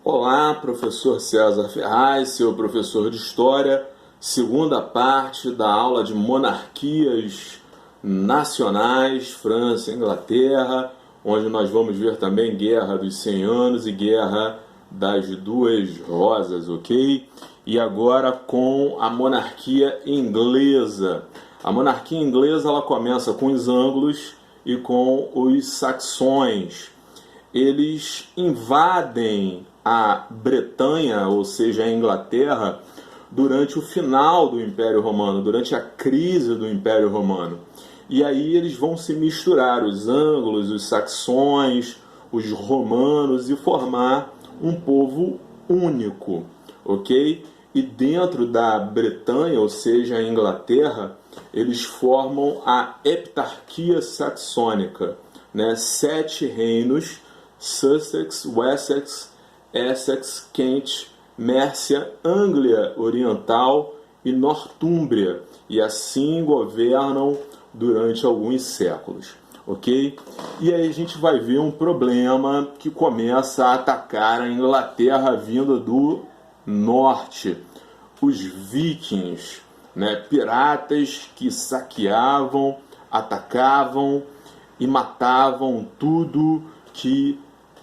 Olá, professor César Ferraz, seu professor de História, segunda parte da aula de monarquias nacionais, França e Inglaterra, onde nós vamos ver também Guerra dos 100 Anos e Guerra das Duas Rosas, ok? E agora com a monarquia inglesa. A monarquia inglesa ela começa com os anglos e com os saxões. Eles invadem a Bretanha, ou seja, a Inglaterra, durante o final do Império Romano, durante a crise do Império Romano. E aí eles vão se misturar, os anglos, os saxões, os romanos, e formar um povo único, ok? E dentro da Bretanha, ou seja, a Inglaterra, eles formam a heptarquia saxônica, né? 7 reinos: Sussex, Wessex, Essex, Kent, Mércia, Anglia Oriental e Nortúmbria, e assim governam durante alguns séculos, ok? E aí a gente vai ver um problema que começa a atacar a Inglaterra vindo do norte, os vikings, né? Piratas que saqueavam, atacavam e matavam tudo que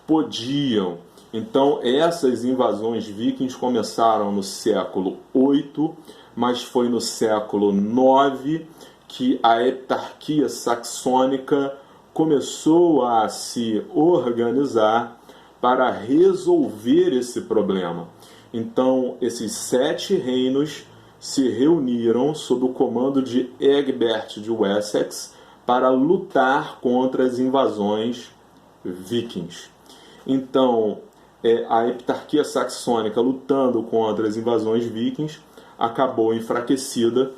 podiam. Então, essas invasões vikings começaram no século VIII, mas foi no século IX que a heptarquia saxônica começou a se organizar para resolver esse problema. Então, esses 7 reinos se reuniram sob o comando de Egbert de Wessex para lutar contra as invasões vikings. Então, a heptarquia saxônica, lutando contra as invasões vikings, acabou enfraquecida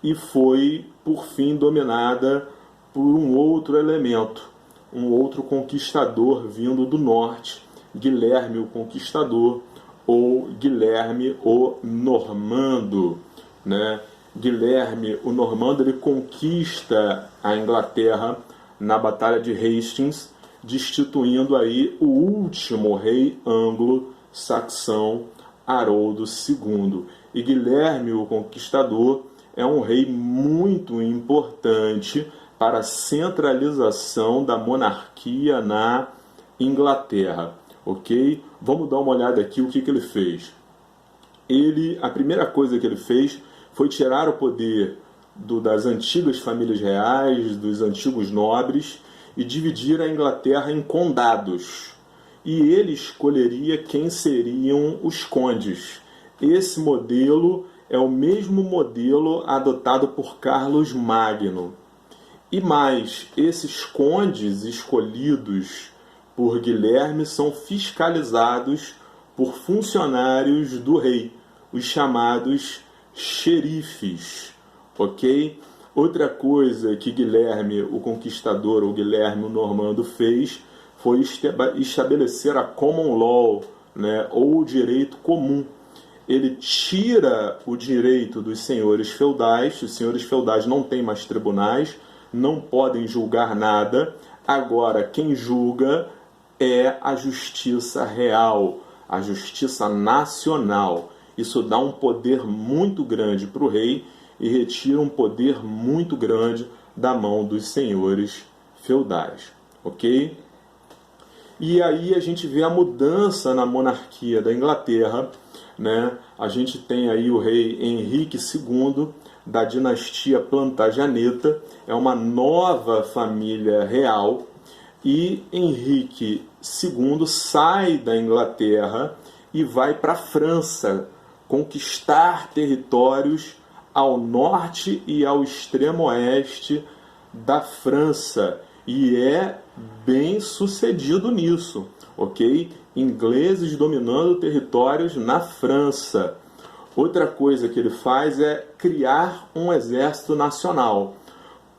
e foi, por fim, dominada por um outro elemento, um outro conquistador vindo do norte, Guilherme o Conquistador, ou Guilherme o Normando, né? Guilherme o Normando, ele conquista a Inglaterra na Batalha de Hastings, destituindo aí o último rei anglo-saxão, Haroldo II. E Guilherme o Conquistador é um rei muito importante para a centralização da monarquia na Inglaterra, ok? Vamos dar uma olhada aqui o que ele fez. A primeira coisa que ele fez foi tirar o poder das antigas famílias reais, dos antigos nobres, e dividir a Inglaterra em condados. E ele escolheria quem seriam os condes. Esse modelo é o mesmo modelo adotado por Carlos Magno. E mais, esses condes escolhidos por Guilherme são fiscalizados por funcionários do rei, os chamados xerifes, ok? Outra coisa que Guilherme o Conquistador, ou Guilherme o Normando, fez foi estabelecer a common law, né, ou o direito comum. Ele tira o direito dos senhores feudais. Os senhores feudais não têm mais tribunais, não podem julgar nada. Agora, quem julga é a justiça real, a justiça nacional. Isso dá um poder muito grande para o rei e retira um poder muito grande da mão dos senhores feudais, ok? E aí a gente vê a mudança na monarquia da Inglaterra, né? A gente tem aí o rei Henrique II, da dinastia Plantageneta, é uma nova família real, e Henrique II sai da Inglaterra e vai para a França conquistar territórios ao norte e ao extremo oeste da França, e é bem sucedido nisso, ok? Ingleses dominando territórios na França. Outra coisa que ele faz é criar um exército nacional.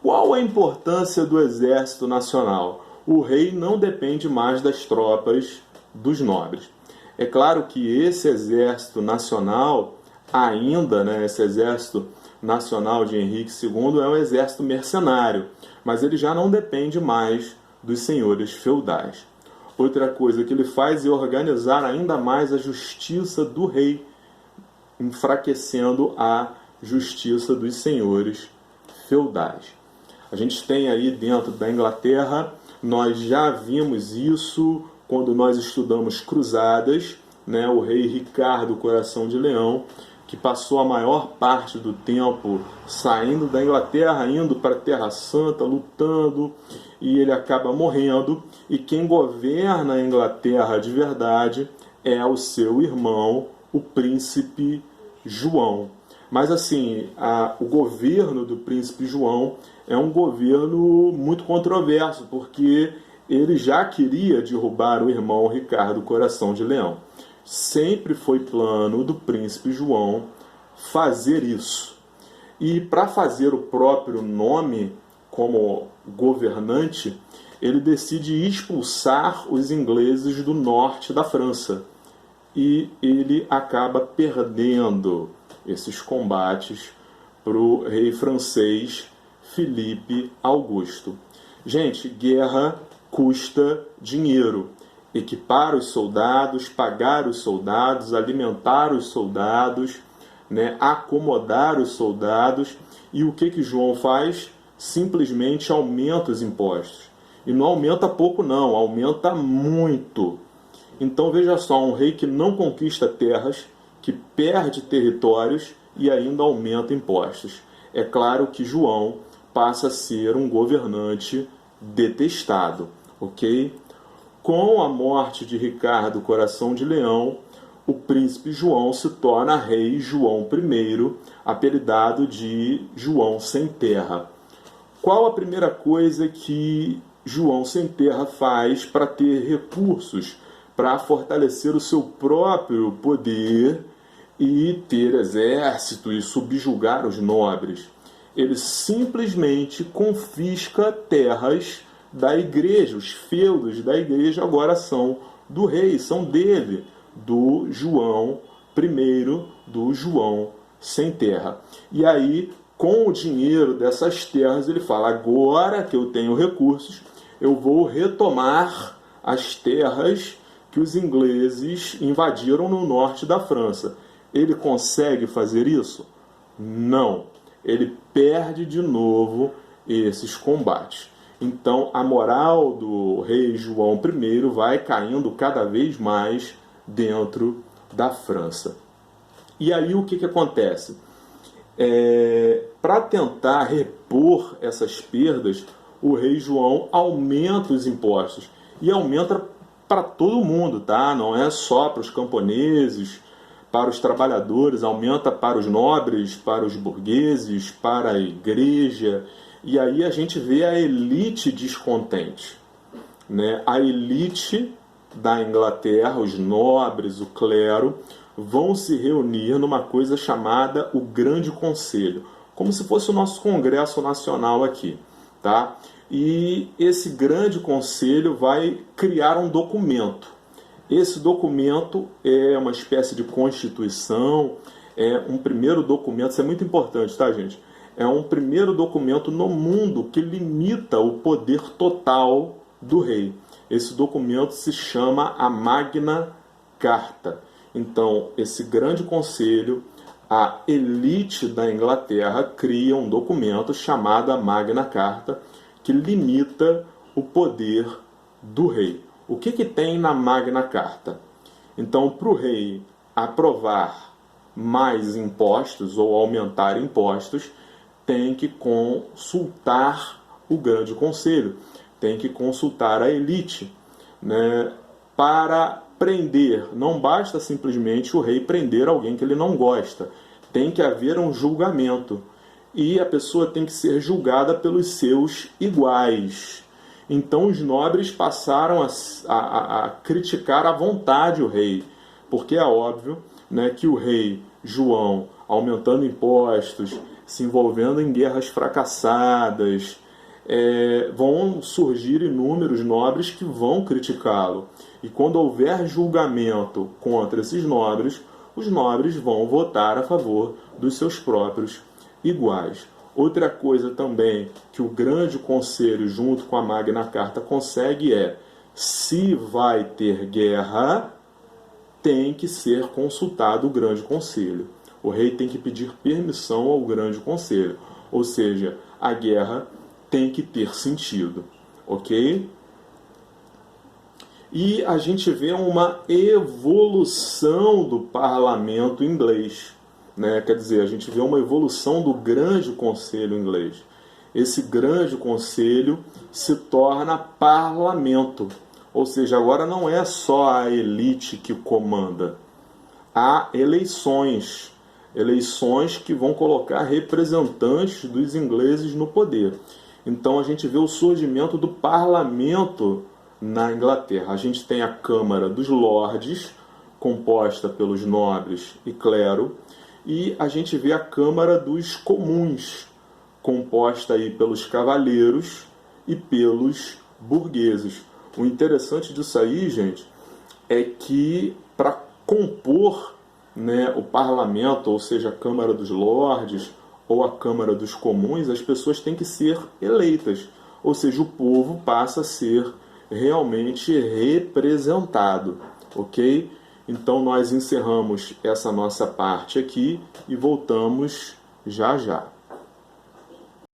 Qual a importância do exército nacional? O rei não depende mais das tropas dos nobres. É claro que esse exército nacional ainda, né, esse exército nacional de Henrique II é um exército mercenário, mas ele já não depende mais dos senhores feudais. Outra coisa que ele faz é organizar ainda mais a justiça do rei, enfraquecendo a justiça dos senhores feudais. A gente tem aí dentro da Inglaterra, nós já vimos isso quando nós estudamos Cruzadas, né? O rei Ricardo Coração de Leão, que passou a maior parte do tempo saindo da Inglaterra, indo para a Terra Santa, lutando, e ele acaba morrendo. E quem governa a Inglaterra de verdade é o seu irmão, o príncipe João. Mas assim, o governo do príncipe João é um governo muito controverso, porque ele já queria derrubar o irmão Ricardo Coração de Leão. Sempre foi plano do príncipe João fazer isso. E para fazer o próprio nome como governante, ele decide expulsar os ingleses do norte da França. E ele acaba perdendo esses combates para o rei francês Filipe Augusto. Gente, guerra custa dinheiro. Equipar os soldados, pagar os soldados, alimentar os soldados, né, acomodar os soldados. E o que João faz? Simplesmente aumenta os impostos. E não aumenta pouco não, aumenta muito. Então veja só, um rei que não conquista terras, que perde territórios e ainda aumenta impostos. É claro que João passa a ser um governante detestado, ok? Com a morte de Ricardo Coração de Leão, o príncipe João se torna rei João I, apelidado de João Sem Terra. Qual a primeira coisa que João Sem Terra faz para ter recursos, para fortalecer o seu próprio poder e ter exército e subjugar os nobres? Ele simplesmente confisca terras da igreja. Os feudos da igreja agora são do rei, são dele, do João I, do João Sem Terra. E aí, com o dinheiro dessas terras, ele fala: agora que eu tenho recursos, eu vou retomar as terras que os ingleses invadiram no norte da França. Ele consegue fazer isso? Não. Ele perde de novo esses combates. Então a moral do rei João I vai caindo cada vez mais dentro da França. E aí o que acontece? Para tentar repor essas perdas, o rei João aumenta os impostos. E aumenta para todo mundo, tá? Não é só para os camponeses, para os trabalhadores, aumenta para os nobres, para os burgueses, para a igreja. E aí a gente vê a elite descontente, né? A elite da Inglaterra, os nobres, o clero, vão se reunir numa coisa chamada o Grande Conselho, como se fosse o nosso Congresso Nacional aqui, tá? E esse Grande Conselho vai criar um documento. Esse documento é uma espécie de constituição, é um primeiro documento, isso é muito importante, tá, gente? É um primeiro documento no mundo que limita o poder total do rei. Esse documento se chama a Magna Carta. Então, esse grande conselho, a elite da Inglaterra, cria um documento chamado a Magna Carta, que limita o poder do rei. O que tem na Magna Carta? Então, para o rei aprovar mais impostos ou aumentar impostos, tem que consultar o grande conselho, tem que consultar a elite, né? Para prender, não basta simplesmente o rei prender alguém que ele não gosta, tem que haver um julgamento, e a pessoa tem que ser julgada pelos seus iguais. Então os nobres passaram a criticar à vontade o rei, porque é óbvio, né, que o rei João, aumentando impostos, se envolvendo em guerras fracassadas, vão surgir inúmeros nobres que vão criticá-lo. E quando houver julgamento contra esses nobres, os nobres vão votar a favor dos seus próprios iguais. Outra coisa também que o Grande Conselho, junto com a Magna Carta, consegue Se vai ter guerra, tem que ser consultado o Grande Conselho. O rei tem que pedir permissão ao Grande Conselho. Ou seja, a guerra tem que ter sentido. Ok? E a gente vê uma evolução do parlamento inglês. Né? Quer dizer, a gente vê uma evolução do Grande Conselho inglês. Esse Grande Conselho se torna parlamento. Ou seja, agora não é só a elite que comanda. Há eleições. Eleições que vão colocar representantes dos ingleses no poder. Então a gente vê o surgimento do parlamento na Inglaterra. A gente tem a Câmara dos Lordes, composta pelos nobres e clero, e a gente vê a Câmara dos Comuns, composta aí pelos cavaleiros e pelos burgueses. O interessante disso aí, gente, é que para compor, né, o parlamento, ou seja, a Câmara dos Lordes ou a Câmara dos Comuns, as pessoas têm que ser eleitas. Ou seja, o povo passa a ser realmente representado, ok? Então nós encerramos essa nossa parte aqui e voltamos já já.